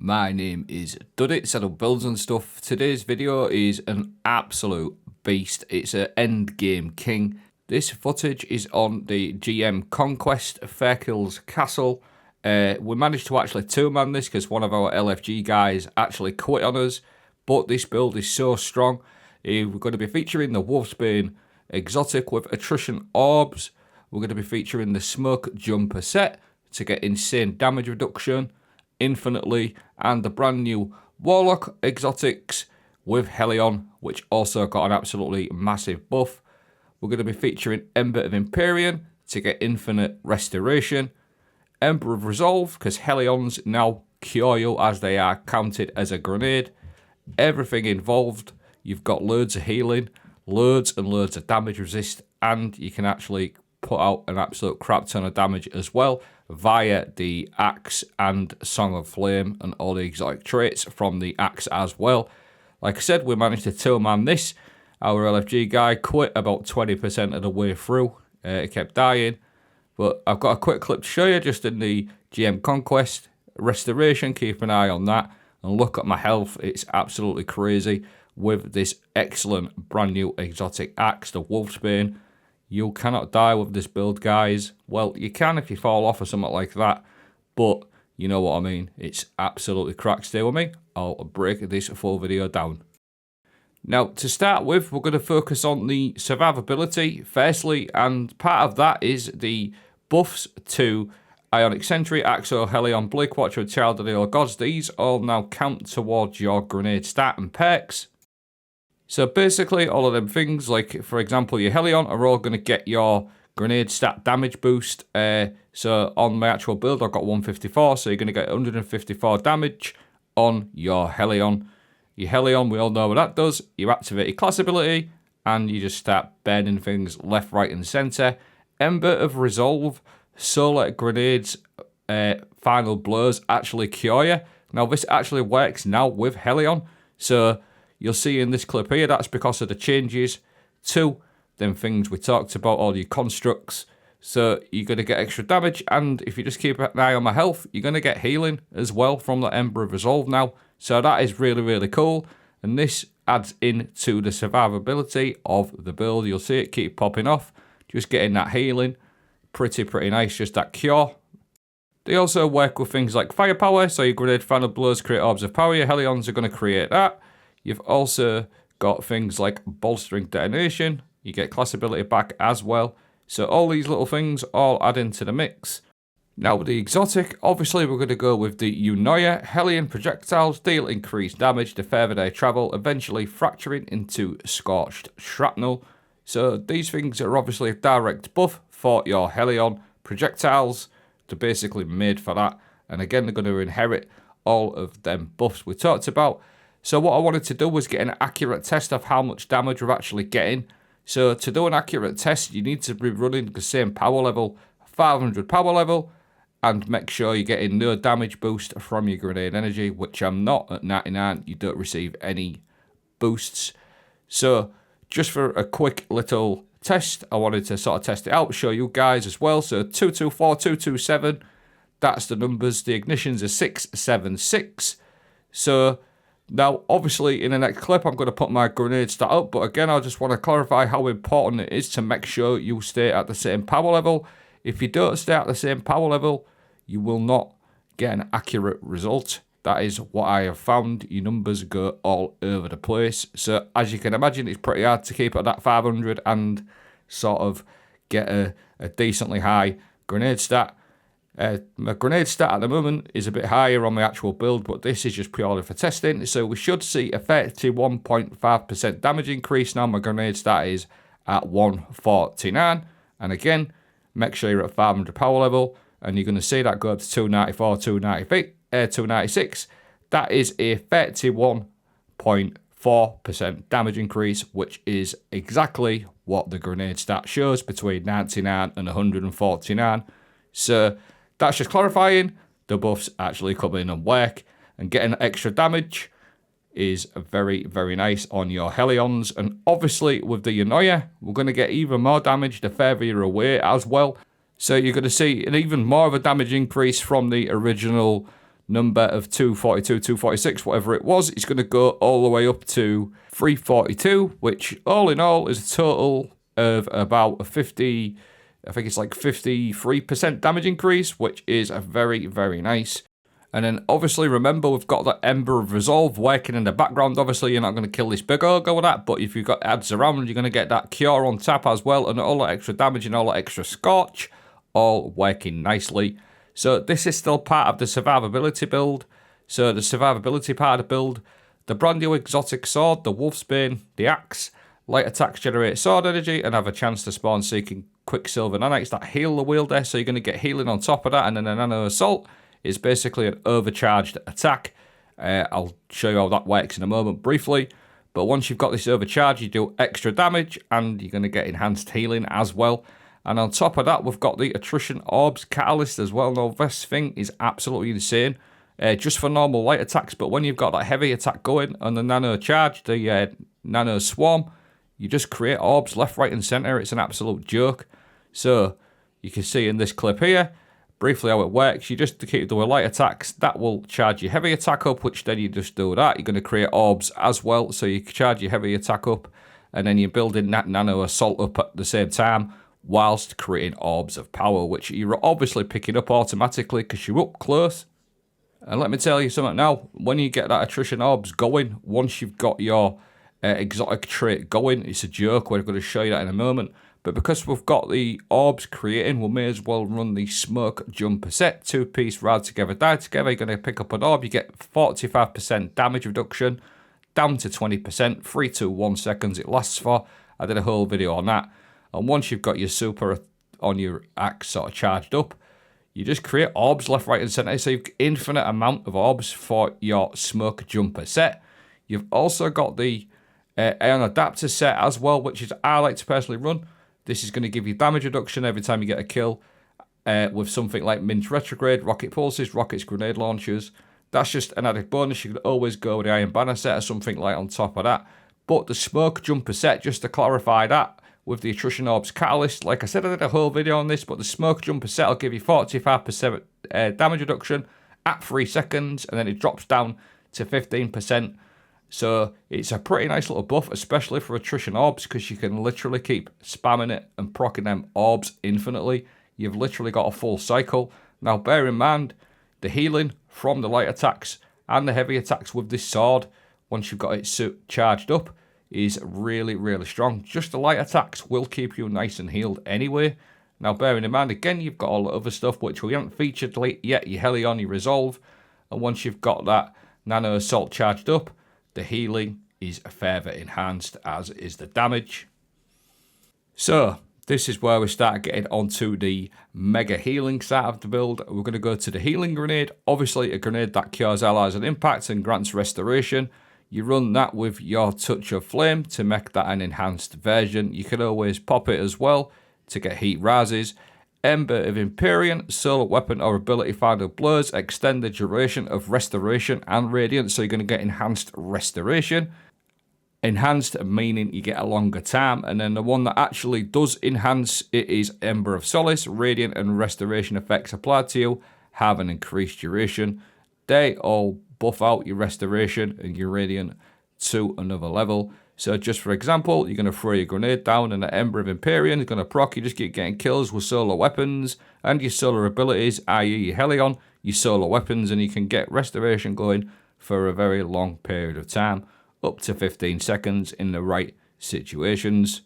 My name is Duddit, set up builds and stuff. Today's video is an absolute beast. It's an end game king. This footage is on the GM Conquest Fairkills Castle. We managed to actually two-man this because one of our LFG guys actually quit on us. But this build is so strong. We're going to be featuring the Wolfsbane exotic with attrition orbs. We're going to be featuring the smoke jumper set to get insane damage reduction infinitely, and the brand new Warlock exotics with Helion, which also got an absolutely massive buff. We're going to be featuring Ember of Empyrean to get infinite restoration, Ember of Resolve because Helions now cure you as they are counted as a grenade. Everything involved. You've got loads of healing, loads and loads of damage resist, and you can actually put out an absolute crap ton of damage as well via the Axe and Song of Flame and all the exotic traits from the Axe as well. Like I said, we managed to two-man this. Our LFG guy quit about 20% of the way through. He kept dying. But I've got a quick clip to show you just in the GM Conquest Restoration. Keep an eye on that. And look at my health. It's absolutely crazy with this excellent brand new exotic Axe, the Wolfsbane. You cannot die with this build, guys. Well, you can if you fall off or something like that. But you know what I mean. It's absolutely cracked. Stay with me. I'll break this full video down. Now, to start with, we're going to focus on the survivability firstly. And part of that is the buffs to Ionic Sentry, Axo, Helion, Blake Watcher, Child of the Old Gods. These all now count towards your grenade stat and perks. So basically, all of them things, like for example, your Helion are all going to get your grenade stat damage boost. So on my actual build, I've got 154, so you're going to get 154 damage on your Helion. Your Helion, we all know what that does. You activate your class ability, and you just start burning things left, right, and centre. Ember of Resolve, solar grenades, final blows actually cure you. Now, this actually works now with Helion, so you'll see in this clip here, that's because of the changes to them things we talked about, all your constructs. So you're going to get extra damage, and if you just keep an eye on my health, you're going to get healing as well from the Ember of Resolve now. So that is really, really cool. And this adds into the survivability of the build. You'll see it keep popping off. Just getting that healing. Pretty nice, just that cure. They also work with things like firepower. So your grenade final blows create orbs of power. Your Helions are going to create that. You've also got things like bolstering detonation. You get class ability back as well. So all these little things all add into the mix. Now with the exotic, obviously we're going to go with the Eunoia. Hellion projectiles deal increased damage the further they travel, eventually fracturing into scorched shrapnel. So these things are obviously a direct buff for your Helion projectiles. They're basically made for that. And again, they're going to inherit all of them buffs we talked about. So what I wanted to do was get an accurate test of how much damage we're actually getting. So to do an accurate test, you need to be running the same power level, 500 power level, and make sure you're getting no damage boost from your grenade energy, which I'm not at 99. You don't receive any boosts. So just for a quick little test, I wanted to sort of test it out, show you guys as well. So 224, 227, that's the numbers. The ignitions are 676. So now, obviously, in the next clip, I'm going to put my grenade stat up. But again, I just want to clarify how important it is to make sure you stay at the same power level. If you don't stay at the same power level, you will not get an accurate result. That is what I have found. Your numbers go all over the place. So, as you can imagine, it's pretty hard to keep at that 500 and sort of get a decently high grenade stat. My grenade stat at the moment is a bit higher on my actual build, but this is just purely for testing. So we should see a 31.5% damage increase. Now my grenade stat is at 149. And again, make sure you're at 500 power level. And you're going to see that go up to 294, 296. That is a 31.4% damage increase, which is exactly what the grenade stat shows, between 99 and 149. So that's just clarifying. The buffs actually come in and work, and getting extra damage is very, very nice on your Helions. And obviously with the Eunoia, we're going to get even more damage the further you're away as well. So you're going to see an even more of a damage increase from the original number of 242, 246, whatever it was. It's going to go all the way up to 342, which all in all is a total of about a 50, I think it's like 53% damage increase, which is a very, very nice. And then obviously remember we've got that Ember of Resolve working in the background. Obviously you're not going to kill this big ogre with that, but if you've got adds around, you're going to get that cure on tap as well, and all that extra damage and all that extra scorch, all working nicely. So this is still part of the survivability build. So the survivability part of the build, the brand new exotic sword, the Wolfsbane, the axe, light attacks generate sword energy and have a chance to spawn seeking Quicksilver nanites that heal the wielder. So you're going to get healing on top of that, and then a nano assault is basically an overcharged attack. I'll show you how that works in a moment briefly. But once you've got this overcharge, you do extra damage and you're going to get enhanced healing as well. And on top of that, we've got the Attrition Orbs Catalyst as well. Now, this thing is absolutely insane. Just for normal light attacks, but when you've got that heavy attack going and the nano charge, the nano swarm, you just create orbs left, right and centre. It's an absolute joke. So you can see in this clip here, briefly how it works. You just keep doing light attacks. That will charge your heavy attack up, which then you just do that. You're going to create orbs as well. So you charge your heavy attack up, and then you're building that nano assault up at the same time, whilst creating orbs of power, which you're obviously picking up automatically because you're up close. And let me tell you something now, when you get that attrition orbs going, once you've got your exotic trait going, it's a joke. We're going to show you that in a moment. But because we've got the orbs creating, we may as well run the smoke jumper set. 2-piece ride together, die together. You're going to pick up an orb. You get 45% damage reduction, down to 20%, 3 to 1 seconds it lasts for. I did a whole video on that. And once you've got your super on your axe sort of charged up, you just create orbs left, right and centre. So you've got infinite amount of orbs for your smoke jumper set. You've also got the Aeon adapter set as well, which is I like to personally run. This is going to give you damage reduction every time you get a kill with something like Min's Retrograde, Rocket Pulses, Rockets, Grenade Launchers. That's just an added bonus. You could always go with the Iron Banner set or something like on top of that. But the Smoke Jumper set, just to clarify that, with the Attrition Orbs Catalyst, like I said, I did a whole video on this, but the Smoke Jumper set will give you 45% damage reduction at 3 seconds, and then it drops down to 15%. So it's a pretty nice little buff, especially for Attrition Orbs, because you can literally keep spamming it and proccing them orbs infinitely. You've literally got a full cycle. Now bear in mind, the healing from the light attacks and the heavy attacks with this sword, once you've got it charged up, is really, really strong. Just the light attacks will keep you nice and healed anyway. Now bearing in mind, again, you've got all the other stuff which we haven't featured yet, your Helion, your Resolve, and once you've got that Nano Assault charged up, the healing is further enhanced, as is the damage. So this is where we start getting onto the mega healing side of the build. We're going to go to the healing grenade. Obviously a grenade that cures allies and impacts and grants restoration. You run that with your Touch of Flame to make that an enhanced version. You can always pop it as well to get heat rises. Ember of Empyrean, solo weapon or ability final blows, extend the duration of restoration and radiance, so you're going to get enhanced restoration. Enhanced meaning you get a longer time, and then the one that actually does enhance it is Ember of Solace. Radiant and restoration effects applied to you have an increased duration. They all buff out your restoration and your radiant to another level. So just for example, you're going to throw your grenade down and the Ember of Empyrean is going to proc. You just keep getting kills with solo weapons and your solar abilities, i.e. your Helion, your solo weapons, and you can get restoration going for a very long period of time, up to 15 seconds in the right situations.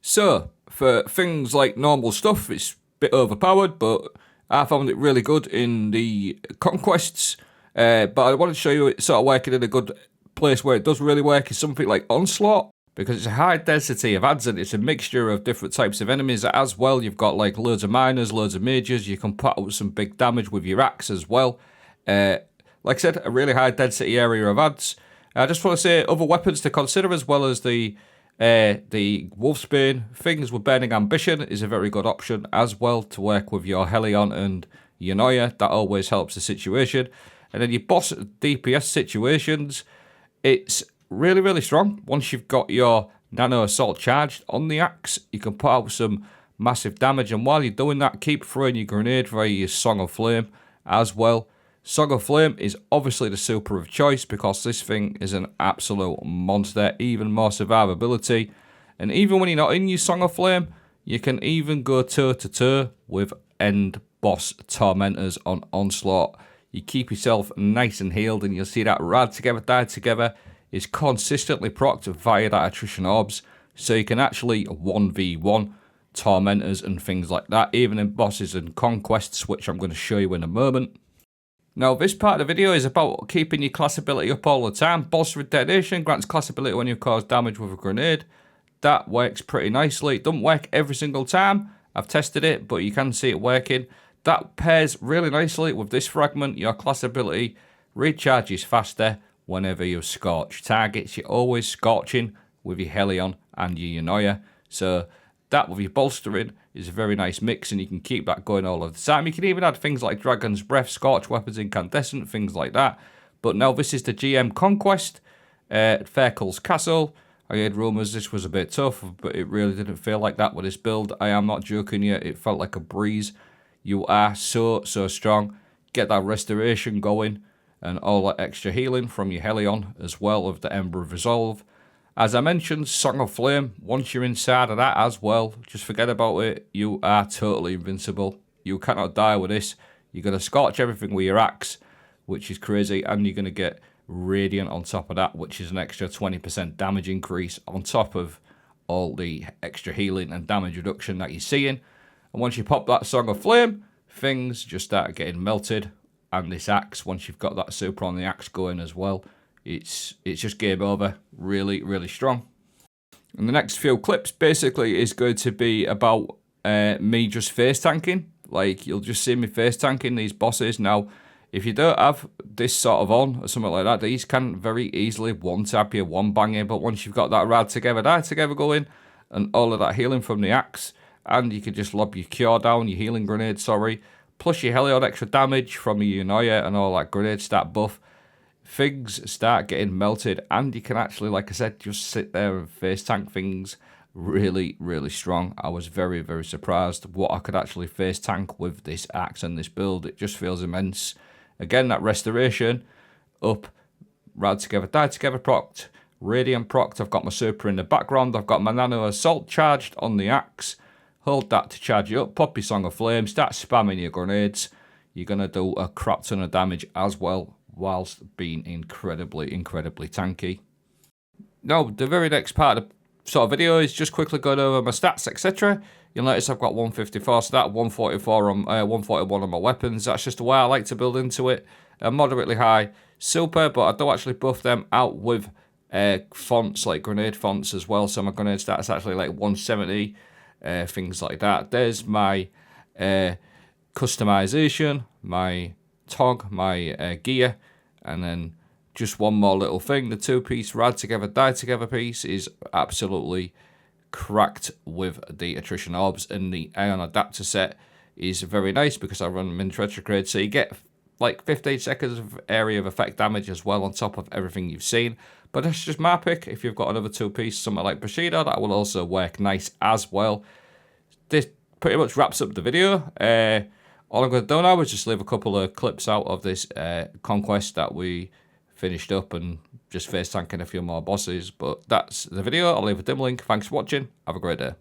So for things like normal stuff, it's a bit overpowered, but I found it really good in the conquests. But I wanted to show you it sort of working in a good place where it does really work is something like Onslaught, because it's a high density of adds and it's a mixture of different types of enemies as well. You've got like loads of miners, loads of mages. You can put out some big damage with your axe as well. Like I said, a really high density area of adds. I just want to say other weapons to consider, as well as the Wolfsbane. Things with Burning Ambition is a very good option as well to work with your Helion and Eunoia. That always helps the situation. And then your boss DPS situations, it's really, really strong. Once you've got your Nano Assault charged on the axe, you can put out some massive damage. And while you're doing that, keep throwing your grenade via your Song of Flame as well. Song of Flame is obviously the super of choice because this thing is an absolute monster, even more survivability. And even when you're not in your Song of Flame, you can even go toe-to-toe with end boss tormentors on Onslaught. You keep yourself nice and healed, and you'll see that Rad Together, Die Together is consistently procced via that attrition orbs. So you can actually 1v1 tormentors and things like that, even in bosses and conquests, which I'm going to show you in a moment. Now, this part of the video is about keeping your class ability up all the time. Boss Detonation grants class ability when you cause damage with a grenade. That works pretty nicely. It doesn't work every single time. I've tested it, but you can see it working. That pairs really nicely with this fragment. Your class ability recharges faster whenever you scorch targets. You're always scorching with your Helion and your Eunoia. So that with your bolstering is a very nice mix, and you can keep that going all of the time. You can even add things like Dragon's Breath, Scorch Weapons, Incandescent, things like that. But now this is the GM Conquest, Faircle's Castle. I heard rumours this was a bit tough, but it really didn't feel like that with this build. I am not joking you, it felt like a breeze. You are so strong. Get that restoration going, and all that extra healing from your Helion, as well as the Ember of Resolve. As I mentioned, Song of Flame, once you're inside of that as well, just forget about it. You are totally invincible. You cannot die with this. You're going to scorch everything with your axe, which is crazy, and you're going to get Radiant on top of that, which is an extra 20% damage increase on top of all the extra healing and damage reduction that you're seeing. And once you pop that Song of Flame, things just start getting melted. And this axe, once you've got that super on the axe going as well, it's just game over. Really strong. And the next few clips basically is going to be about me just face tanking. Like, you'll just see me face tanking these bosses. Now, if you don't have this sort of on or something like that, these can very easily one-tap you, one-bang you. But once you've got that Rad Together, Die Together going, and all of that healing from the axe, and you can just lob your cure down, your healing grenade, plus your Helion extra damage from your Eunoia and all that grenade stat buff, things start getting melted, and you can actually, like I said, just sit there and face tank things really strong. I was very surprised what I could actually face tank with this axe and this build. It just feels immense. Again, that restoration up, Rad Together, Die Together procced, Radiant procced. I've got my super in the background. I've got my Nano Assault charged on the axe. Hold that to charge you up. Pop your Song of Flame. Start spamming your grenades. You're going to do a crap ton of damage as well, whilst being incredibly tanky. Now, the very next part of the sort of video is just quickly going over my stats, etc. You'll notice I've got 154 stat, 144 on 141 on my weapons. That's just the way I like to build into it. A moderately high super, but I do actually buff them out with fonts, like grenade fonts as well. So my grenade stat is actually like 170, things like that. There's my customization, my tog, my gear, and then just one more little thing. The two-piece Rad Together, Die Together piece is absolutely cracked with the attrition orbs, and the Ion adapter set is very nice because I run them in retrograde, so you get like 15 seconds of area of effect damage as well on top of everything you've seen. But that's just my pick. If you've got another two-piece, something like Bushido, that will also work nice as well. This pretty much wraps up the video. All I'm going to do now is just leave a couple of clips out of this conquest that we finished up, and just face tanking a few more bosses. But that's the video. I'll leave a dim link. Thanks for watching. Have a great day.